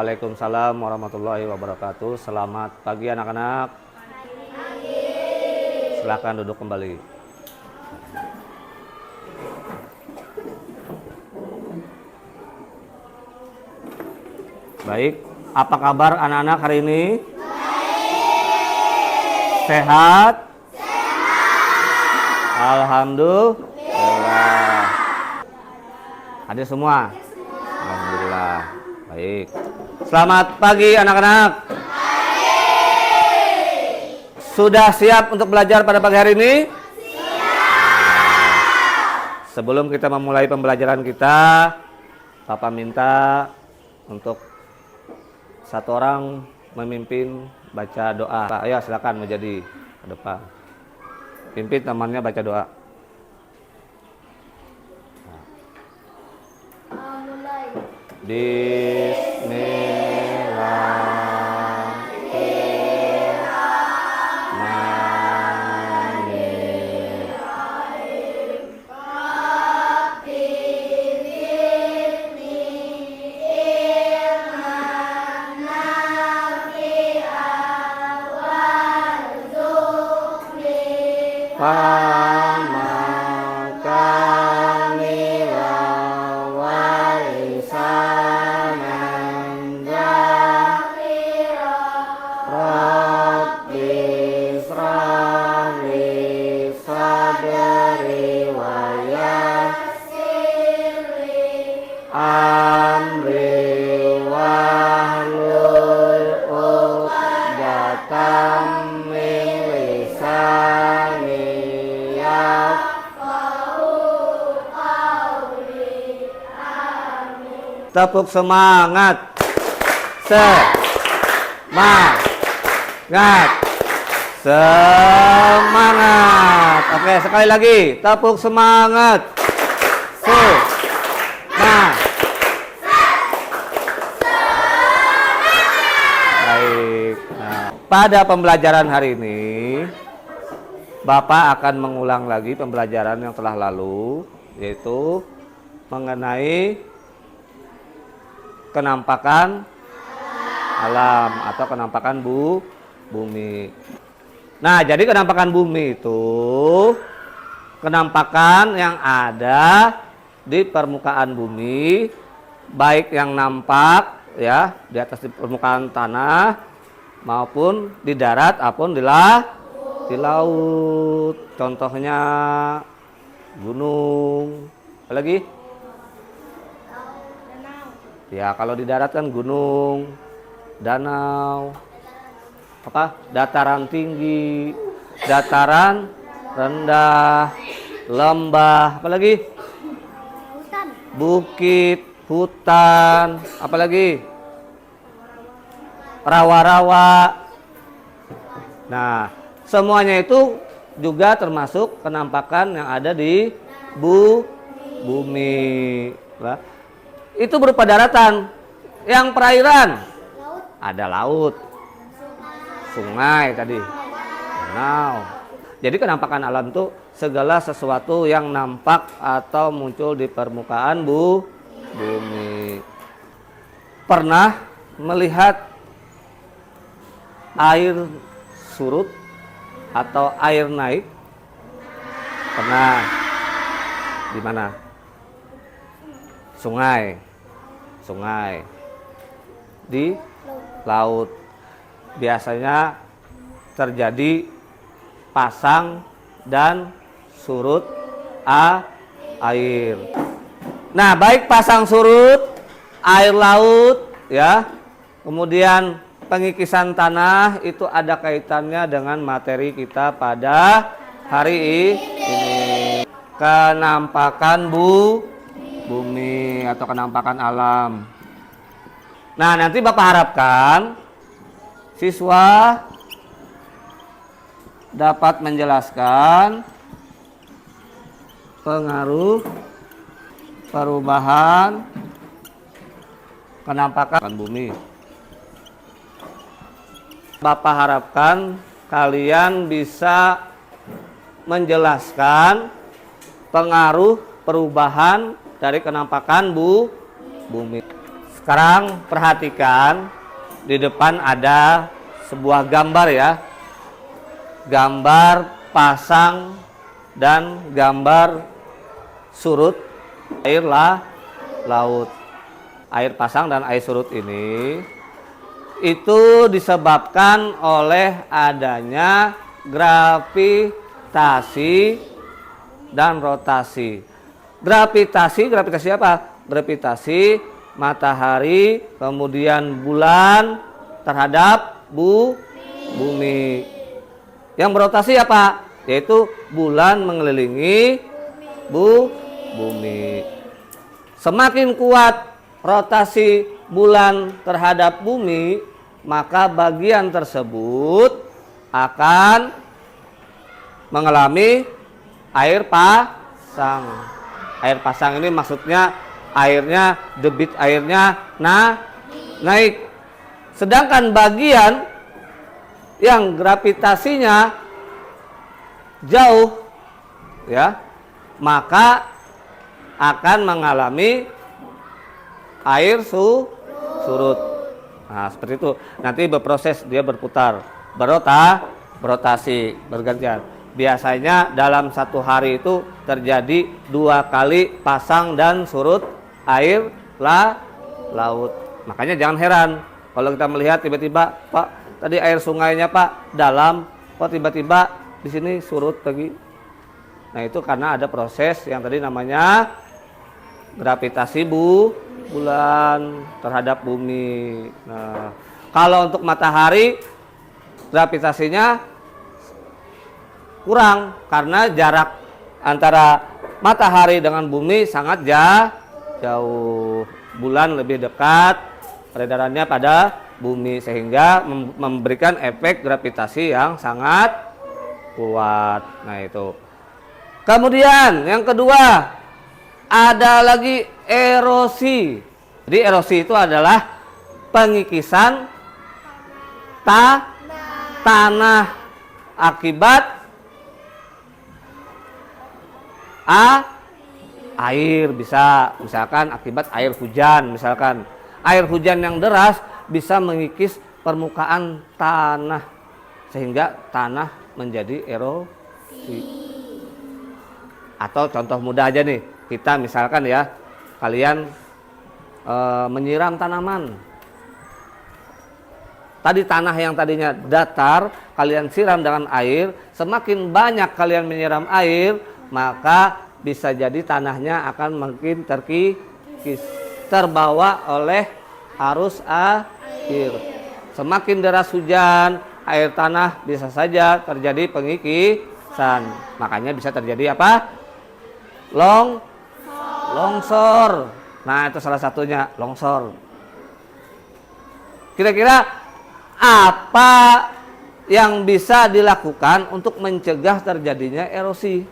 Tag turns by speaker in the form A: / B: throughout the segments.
A: Waalaikumsalam warahmatullahi wabarakatuh. Selamat pagi anak-anak. Silakan duduk kembali. Baik, apa kabar anak-anak hari ini? Baik. Sehat? Sehat. Alhamdulillah. Hadir semua? Alhamdulillah. Baik. Selamat pagi anak-anak. Sudah siap untuk belajar pada pagi hari ini? Siap. Sebelum kita memulai pembelajaran kita, Papa minta untuk satu orang memimpin baca doa. Ayo silakan menjadi ke depan. Pimpin temannya baca doa.
B: Mulai.
A: Tepuk semangat. Semangat. Oke, sekali lagi. Tepuk semangat. Baik. Nah, pada pembelajaran hari ini, Bapak akan mengulang lagi pembelajaran yang telah lalu, yaitu mengenai kenampakan alam atau kenampakan bumi. Nah, jadi kenampakan bumi itu kenampakan yang ada di permukaan bumi, baik yang nampak ya di atas di permukaan tanah maupun di darat ataupun di laut. Contohnya gunung. Apa lagi? Ya, kalau di darat kan gunung, danau, apa? Dataran tinggi, dataran rendah, lembah, apa lagi? Bukit, hutan, apa lagi? Rawa-rawa. Nah, semuanya itu juga termasuk kenampakan yang ada di bumi. Itu berupa daratan. Yang perairan ada laut, sungai tadi, danau. Jadi kenampakan alam itu segala sesuatu yang nampak atau muncul di permukaan bumi. Pernah melihat air surut atau air naik? Pernah? Di mana? Sungai di laut. Biasanya terjadi pasang dan surut air. Nah, baik pasang surut air laut ya, kemudian pengikisan tanah itu ada kaitannya dengan materi kita pada hari ini. Kenampakan bumi atau kenampakan alam. Nah, nanti Bapak harapkan siswa dapat menjelaskan pengaruh perubahan kenampakan bumi. Bapak harapkan kalian bisa menjelaskan pengaruh perubahan dari kenampakan bumi. Sekarang perhatikan di depan ada sebuah gambar ya. Gambar pasang dan gambar surut air laut. Air pasang dan air surut ini itu disebabkan oleh adanya gravitasi dan rotasi. Gravitasi apa? Gravitasi matahari kemudian bulan terhadap bumi. Yang berotasi apa? Yaitu bulan mengelilingi bumi. Semakin kuat rotasi bulan terhadap bumi, maka bagian tersebut akan mengalami air pasang. Air pasang ini maksudnya airnya, debit airnya naik. Sedangkan bagian yang gravitasinya jauh ya, maka akan mengalami air surut. Nah, seperti itu. Nanti berproses, dia berputar, berotasi, bergantian. Biasanya dalam satu hari itu terjadi 2 kali pasang dan surut air laut. Makanya jangan heran kalau kita melihat tiba-tiba, Pak, tadi air sungainya Pak dalam, kok tiba-tiba di sini surut lagi. Nah, itu karena ada proses yang tadi namanya gravitasi bulan terhadap bumi. Nah, kalau untuk matahari gravitasinya kurang karena jarak antara matahari dengan bumi sangat jauh. Bulan lebih dekat peredarannya pada bumi sehingga memberikan efek gravitasi yang sangat kuat. Nah, itu. Kemudian yang kedua ada lagi erosi. Jadi erosi itu adalah pengikisan tanah akibat air, bisa misalkan akibat air hujan. Misalkan air hujan yang deras bisa mengikis permukaan tanah sehingga tanah menjadi erosi. Atau contoh mudah aja nih, kita misalkan ya, kalian menyiram tanaman. Tadi tanah yang tadinya datar, kalian siram dengan air. Semakin banyak kalian menyiram air, maka bisa jadi tanahnya akan makin terkikis, terbawa oleh arus air. Semakin deras hujan, air tanah bisa saja terjadi pengikisan. Makanya bisa terjadi apa? Longsor. Nah, itu salah satunya, longsor. Kira-kira apa yang bisa dilakukan untuk mencegah terjadinya erosi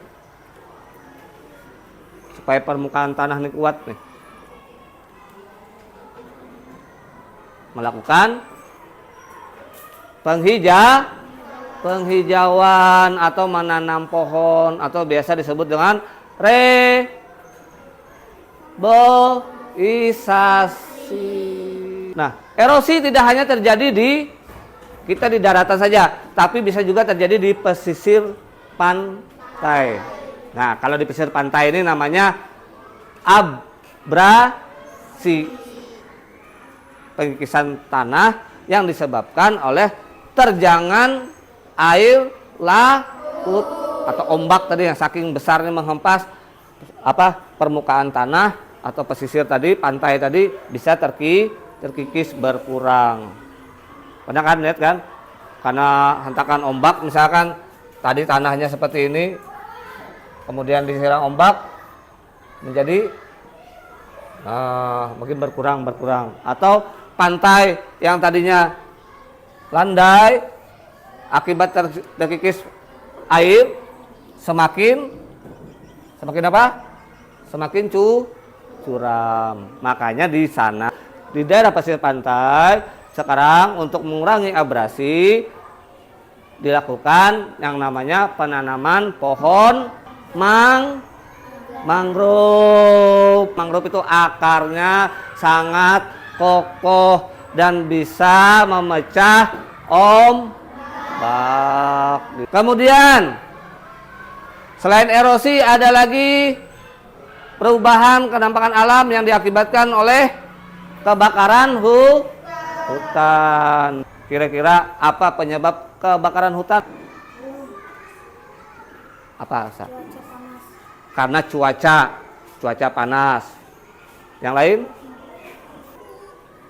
A: supaya permukaan tanah ini kuat nih? Melakukan penghijauan atau menanam pohon atau biasa disebut dengan reboisasi. Nah, erosi tidak hanya terjadi di daratan saja, tapi bisa juga terjadi di pesisir pantai. Nah, kalau di pesisir pantai ini namanya abrasi, pengikisan tanah yang disebabkan oleh terjangan air laut atau ombak tadi yang saking besarnya menghempas permukaan tanah atau pesisir tadi, pantai tadi bisa terkikis berkurang. Pernah kan lihat kan? Karena hentakan ombak misalkan tadi tanahnya seperti ini, kemudian disiram ombak menjadi mungkin berkurang. Atau pantai yang tadinya landai akibat terkikis air semakin apa? Semakin curam. Makanya di sana di daerah pesisir pantai sekarang untuk mengurangi abrasi dilakukan yang namanya penanaman pohon mangrove. Mangrove itu akarnya sangat kokoh, dan bisa memecah ombak. Kemudian selain erosi ada lagi perubahan kenampakan alam yang diakibatkan oleh kebakaran hutan. Kira-kira apa penyebab kebakaran hutan? Apa?
B: Cuaca panas.
A: Karena cuaca panas. Yang lain?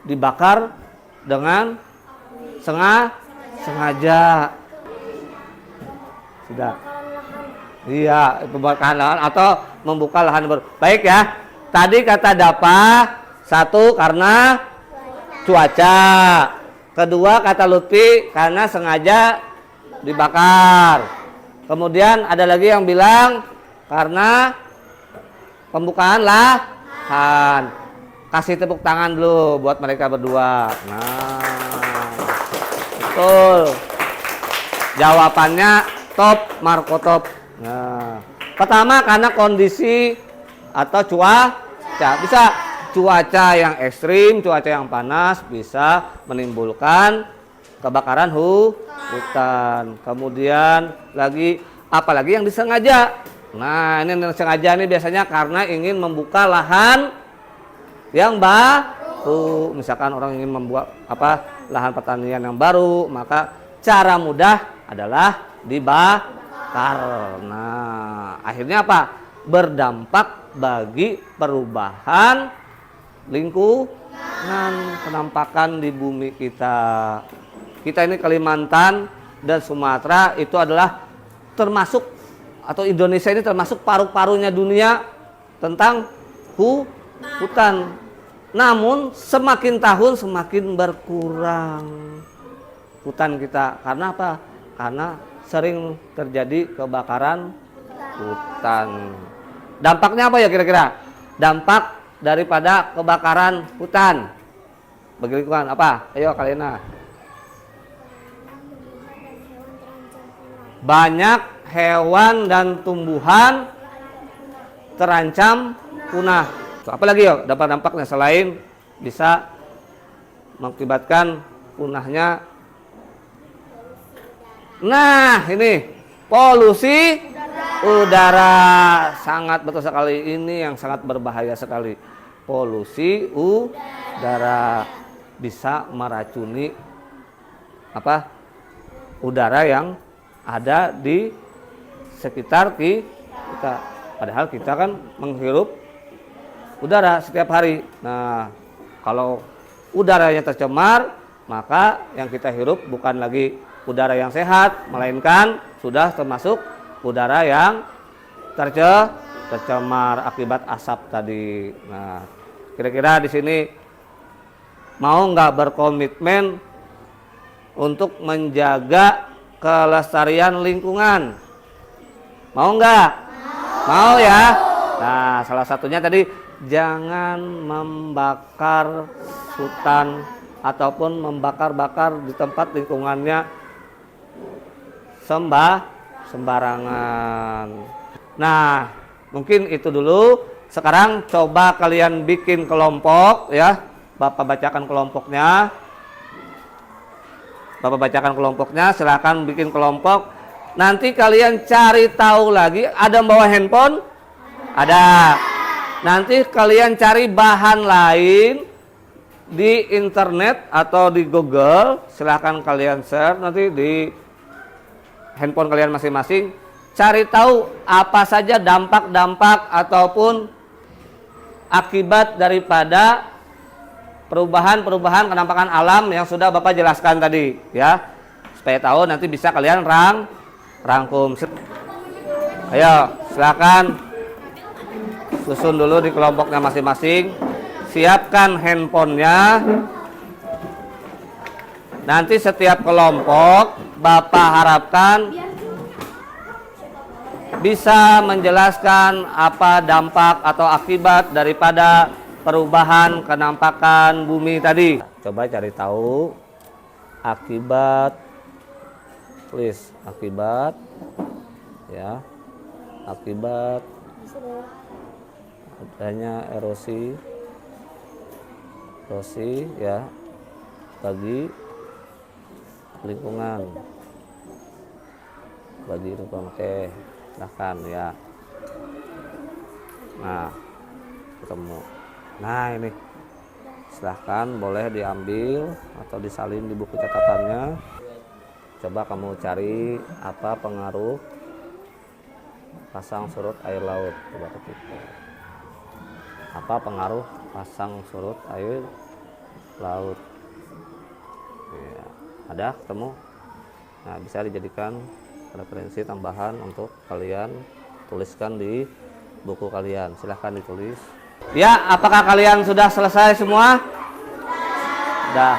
A: Dibakar dengan sengaja. Sudah. Iya, pembakaran lahan atau membuka lahan baru. Baik ya. Tadi kata Dapa, satu karena cuaca. Kedua kata Lutfi karena sengaja dibakar. Kemudian ada lagi yang bilang karena pembukaan lahan. Kasih tepuk tangan dulu buat mereka berdua. Nah, betul. Jawabannya top, Marco top. Nah, pertama karena kondisi atau cuaca. Bisa cuaca yang ekstrim, cuaca yang panas bisa menimbulkan kebakaran hutan. Kemudian lagi apalagi yang disengaja. Nah, ini yang sengaja ini biasanya karena ingin membuka lahan yang baru. Misalkan orang ingin membuat lahan pertanian yang baru, maka cara mudah adalah dibakar. Nah, akhirnya apa? Berdampak bagi perubahan lingkungan, penampakan di bumi kita. Kita ini Kalimantan dan Sumatera itu adalah termasuk, atau Indonesia ini termasuk paru-parunya dunia tentang hutan. Namun semakin tahun semakin berkurang hutan kita. Karena apa? Karena sering terjadi kebakaran hutan. Dampaknya apa ya kira-kira? Dampak daripada kebakaran hutan bagi lingkungan apa? Ayo kalian. Banyak hewan dan tumbuhan terancam punah. Apalagi ya dampaknya selain bisa mengakibatkan punahnya. Nah, ini polusi udara. Sangat betul sekali, ini yang sangat berbahaya sekali. Polusi udara bisa meracuni udara yang ada di sekitar kita. Padahal kita kan menghirup udara setiap hari. Nah, kalau udaranya tercemar, maka yang kita hirup bukan lagi udara yang sehat, melainkan sudah termasuk udara yang tercemar akibat asap tadi. Nah, kira-kira di sini mau nggak berkomitmen untuk menjaga kelestarian lingkungan? Mau nggak? Mau ya? Nah, salah satunya tadi jangan membakar hutan ataupun membakar-bakar di tempat lingkungannya sembarangan. Nah, mungkin itu dulu. Sekarang coba kalian bikin kelompok ya. Bapak bacakan kelompoknya. Silakan bikin kelompok. Nanti kalian cari tahu lagi. Ada yang bawa handphone? Ada. Nanti kalian cari bahan lain di internet atau di Google. Silahkan kalian share nanti di handphone kalian masing-masing. Cari tahu apa saja dampak-dampak ataupun akibat daripada perubahan kenampakan alam yang sudah Bapak jelaskan tadi ya. Supaya tahu nanti bisa kalian rangkum. Ayo, silakan susun dulu di kelompoknya masing-masing. Siapkan handphonenya. Nanti setiap kelompok Bapak harapkan bisa menjelaskan apa dampak atau akibat daripada perubahan kenampakan bumi tadi. Coba cari tahu akibat, please, akibat ya, akibat adanya erosi Rosi ya, bagi lingkungan, bagi lingkungan. Oke, silahkan ya. Nah, ketemu. Nah ini, silahkan boleh diambil atau disalin di buku catatannya. Coba kamu cari apa pengaruh pasang surut air laut. Coba ketik. Apa pengaruh pasang surut air laut? Ya, ada ketemu. Nah, bisa dijadikan referensi tambahan untuk kalian tuliskan di buku kalian. Silahkan ditulis. Ya, apakah kalian sudah selesai semua? Sudah.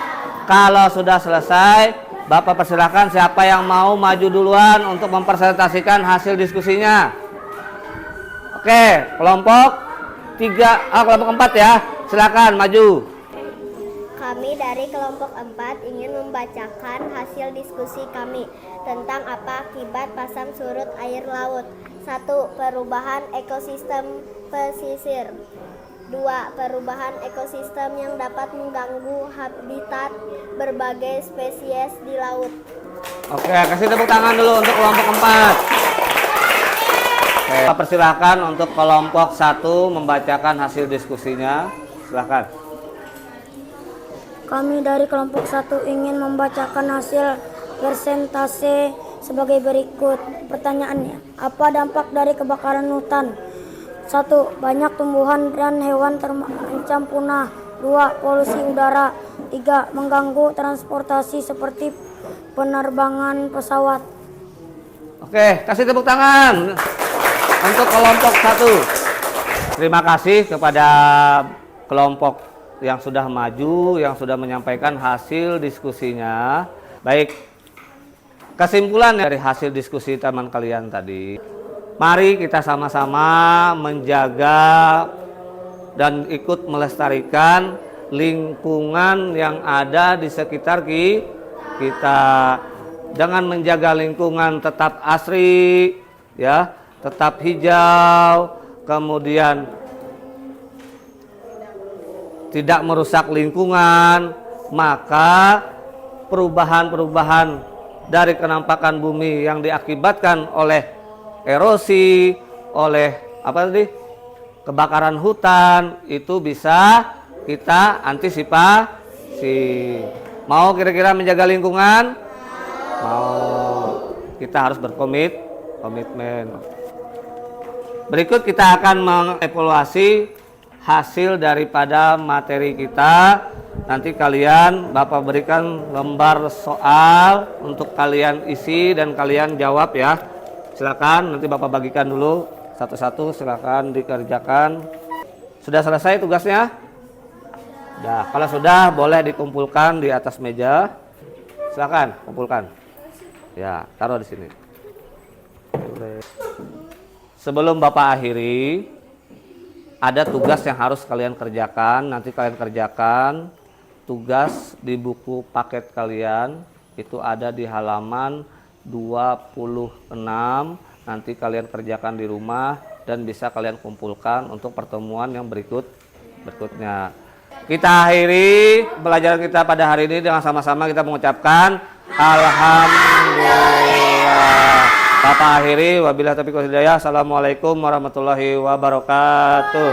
A: Kalau sudah selesai, Bapak persilahkan siapa yang mau maju duluan untuk mempresentasikan hasil diskusinya. Oke, kelompok 3, kelompok 4 ya. Silakan maju.
B: Kami dari kelompok 4 ingin membacakan hasil diskusi kami tentang apa akibat pasang surut air laut. 1. Perubahan ekosistem pesisir. 2. Perubahan ekosistem yang dapat mengganggu habitat berbagai spesies di laut.
A: Oke, kasih tepuk tangan dulu untuk kelompok 4. Oke, persilahkan untuk kelompok 1 membacakan hasil diskusinya. Silahkan.
C: Kami dari kelompok 1 ingin membacakan hasil persentase sebagai berikut. Pertanyaannya, apa dampak dari kebakaran hutan? 1. Banyak tumbuhan dan hewan terancam punah. 2. Polusi udara. 3. Mengganggu transportasi seperti penerbangan pesawat.
A: Oke, kasih tepuk tangan untuk kelompok 1. Terima kasih kepada kelompok yang sudah maju, yang sudah menyampaikan hasil diskusinya. Baik, kesimpulan dari hasil diskusi teman kalian tadi, mari kita sama-sama menjaga dan ikut melestarikan lingkungan yang ada di sekitar kita. Dengan menjaga lingkungan tetap asri, ya, tetap hijau, kemudian tidak merusak lingkungan, maka perubahan-perubahan dari kenampakan bumi yang diakibatkan oleh erosi, oleh kebakaran hutan itu bisa kita antisipasi. Mau kira-kira menjaga lingkungan? Mau. Kita harus komitmen. Berikut kita akan mengevaluasi hasil daripada materi kita. Nanti Bapak berikan lembar soal untuk kalian isi dan kalian jawab ya. Silakan, nanti Bapak bagikan dulu satu-satu, silakan dikerjakan. Sudah selesai tugasnya? Nah, kalau sudah boleh dikumpulkan di atas meja. Silakan kumpulkan. Ya, taruh di sini. Sebelum Bapak akhiri, ada tugas yang harus kalian kerjakan. Nanti kalian kerjakan tugas di buku paket kalian. Itu ada di halaman 26. Nanti kalian kerjakan di rumah dan bisa kalian kumpulkan untuk pertemuan yang berikutnya. Kita akhiri pelajaran kita pada hari ini dengan sama-sama kita mengucapkan Alhamdulillah. Bapak akhiri, wabillahi taufiq wal hidayah. Assalamualaikum warahmatullahi wabarakatuh.